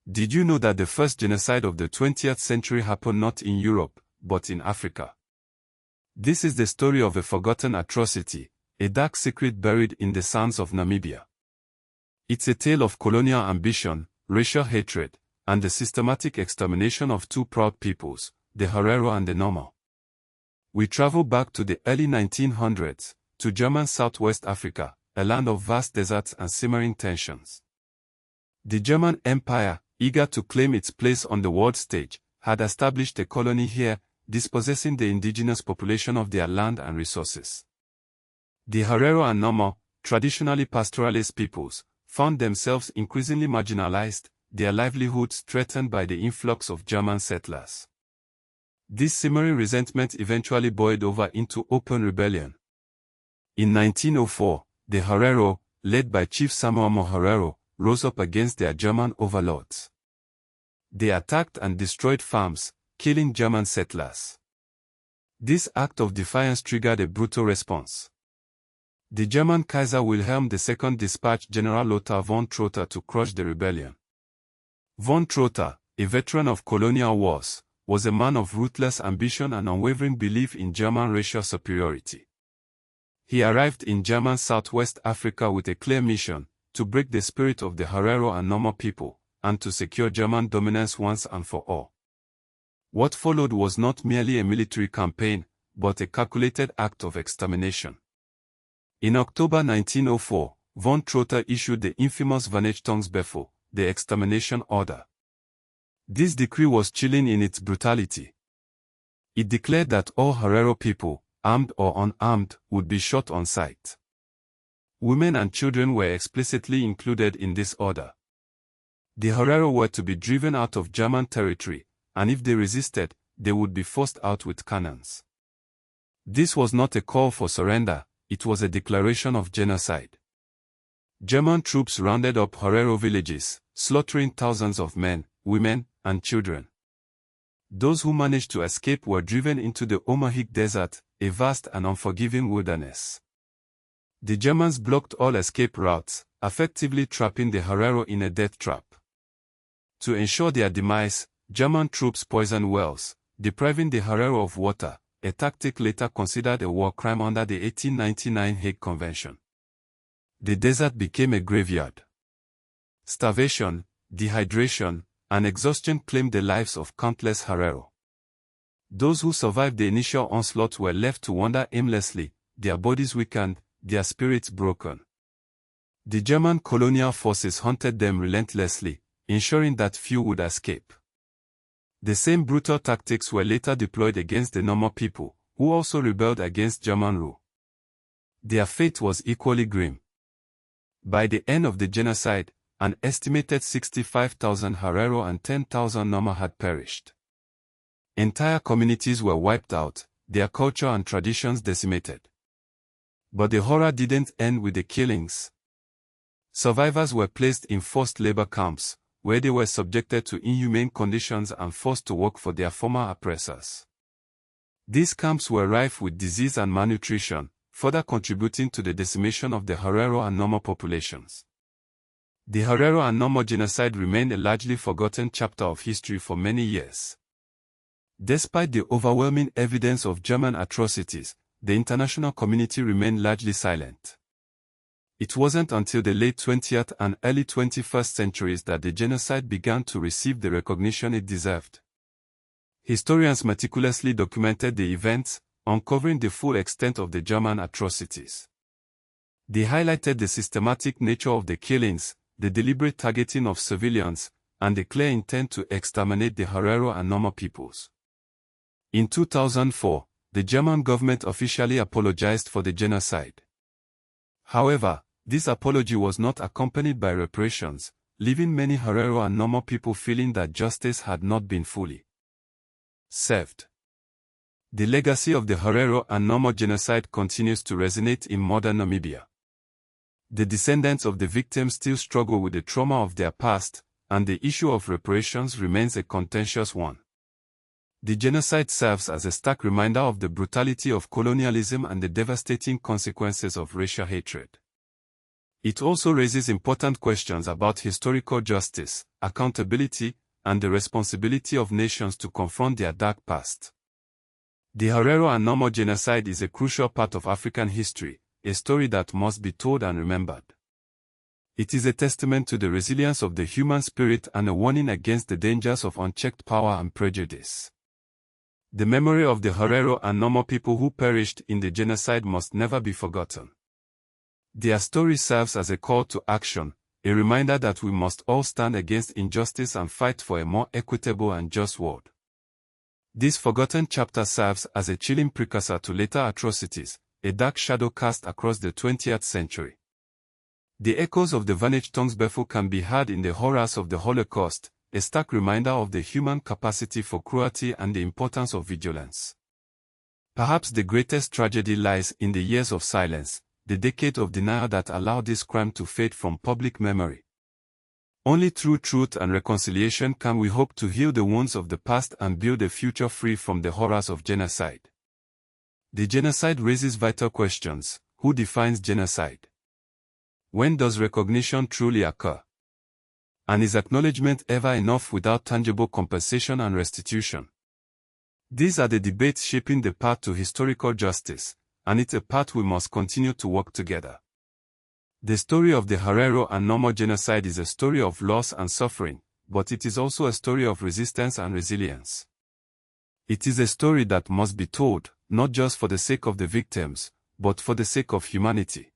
Did you know that the first genocide of the 20th century happened not in Europe, but in Africa? This is the story of a forgotten atrocity, a dark secret buried in the sands of Namibia. It's a tale of colonial ambition, racial hatred, and the systematic extermination of two proud peoples, the Herero and the Nama. We travel back to the early 1900s, to German Southwest Africa, a land of vast deserts and simmering tensions. The German Empire, eager to claim its place on the world stage, had established a colony here, dispossessing the indigenous population of their land and resources. The Herero and Nama, traditionally pastoralist peoples, found themselves increasingly marginalized, their livelihoods threatened by the influx of German settlers. This simmering resentment eventually boiled over into open rebellion. In 1904, the Herero, led by Chief Samuel Herero, rose up against their German overlords. They attacked and destroyed farms, killing German settlers. This act of defiance triggered a brutal response. The German Kaiser Wilhelm II dispatched General Lothar von Trotha to crush the rebellion. Von Trotha, a veteran of colonial wars, was a man of ruthless ambition and unwavering belief in German racial superiority. He arrived in German Southwest Africa with a clear mission: to break the spirit of the Herero and Nama people, and to secure German dominance once and for all. What followed was not merely a military campaign, but a calculated act of extermination. In October 1904, von Trotha issued the infamous Vernichtungsbefehl, the extermination order. This decree was chilling in its brutality. It declared that all Herero people, armed or unarmed, would be shot on sight. Women and children were explicitly included in this order. The Herero were to be driven out of German territory, and if they resisted, they would be forced out with cannons. This was not a call for surrender, it was a declaration of genocide. German troops rounded up Herero villages, slaughtering thousands of men, women, and children. Those who managed to escape were driven into the Omahik Desert, a vast and unforgiving wilderness. The Germans blocked all escape routes, effectively trapping the Herero in a death trap. To ensure their demise, German troops poisoned wells, depriving the Herero of water, a tactic later considered a war crime under the 1899 Hague Convention. The desert became a graveyard. Starvation, dehydration, and exhaustion claimed the lives of countless Herero. Those who survived the initial onslaught were left to wander aimlessly, their bodies weakened, their spirits broken. The German colonial forces hunted them relentlessly, ensuring that few would escape. The same brutal tactics were later deployed against the Nama people, who also rebelled against German rule. Their fate was equally grim. By the end of the genocide, an estimated 65,000 Herero and 10,000 Nama had perished. Entire communities were wiped out, their culture and traditions decimated. But the horror didn't end with the killings. Survivors were placed in forced labor camps, where they were subjected to inhumane conditions and forced to work for their former oppressors. These camps were rife with disease and malnutrition, further contributing to the decimation of the Herero and Nama populations. The Herero and Nama genocide remained a largely forgotten chapter of history for many years. Despite the overwhelming evidence of German atrocities, the international community remained largely silent. It wasn't until the late 20th and early 21st centuries that the genocide began to receive the recognition it deserved. Historians meticulously documented the events, uncovering the full extent of the German atrocities. They highlighted the systematic nature of the killings, the deliberate targeting of civilians, and the clear intent to exterminate the Herero and Nama peoples. In 2004, the German government officially apologized for the genocide. However, this apology was not accompanied by reparations, leaving many Herero and Nama people feeling that justice had not been fully served. The legacy of the Herero and Nama genocide continues to resonate in modern Namibia. The descendants of the victims still struggle with the trauma of their past, and the issue of reparations remains a contentious one. The genocide serves as a stark reminder of the brutality of colonialism and the devastating consequences of racial hatred. It also raises important questions about historical justice, accountability, and the responsibility of nations to confront their dark past. The Herero and Nomor genocide is a crucial part of African history, a story that must be told and remembered. It is a testament to the resilience of the human spirit and a warning against the dangers of unchecked power and prejudice. The memory of the Herero and Nomor people who perished in the genocide must never be forgotten. Their story serves as a call to action, a reminder that we must all stand against injustice and fight for a more equitable and just world. This forgotten chapter serves as a chilling precursor to later atrocities, a dark shadow cast across the 20th century. The echoes of the vanished Tonsberfu can be heard in the horrors of the Holocaust, a stark reminder of the human capacity for cruelty and the importance of vigilance. Perhaps the greatest tragedy lies in the years of silence, the decade of denial that allowed this crime to fade from public memory. Only through truth and reconciliation can we hope to heal the wounds of the past and build a future free from the horrors of genocide. The genocide raises vital questions. Who defines genocide? When does recognition truly occur? And is acknowledgement ever enough without tangible compensation and restitution? These are the debates shaping the path to historical justice, and it's a path we must continue to walk together. The story of the Herero and Nomor genocide is a story of loss and suffering, but it is also a story of resistance and resilience. It is a story that must be told, not just for the sake of the victims, but for the sake of humanity.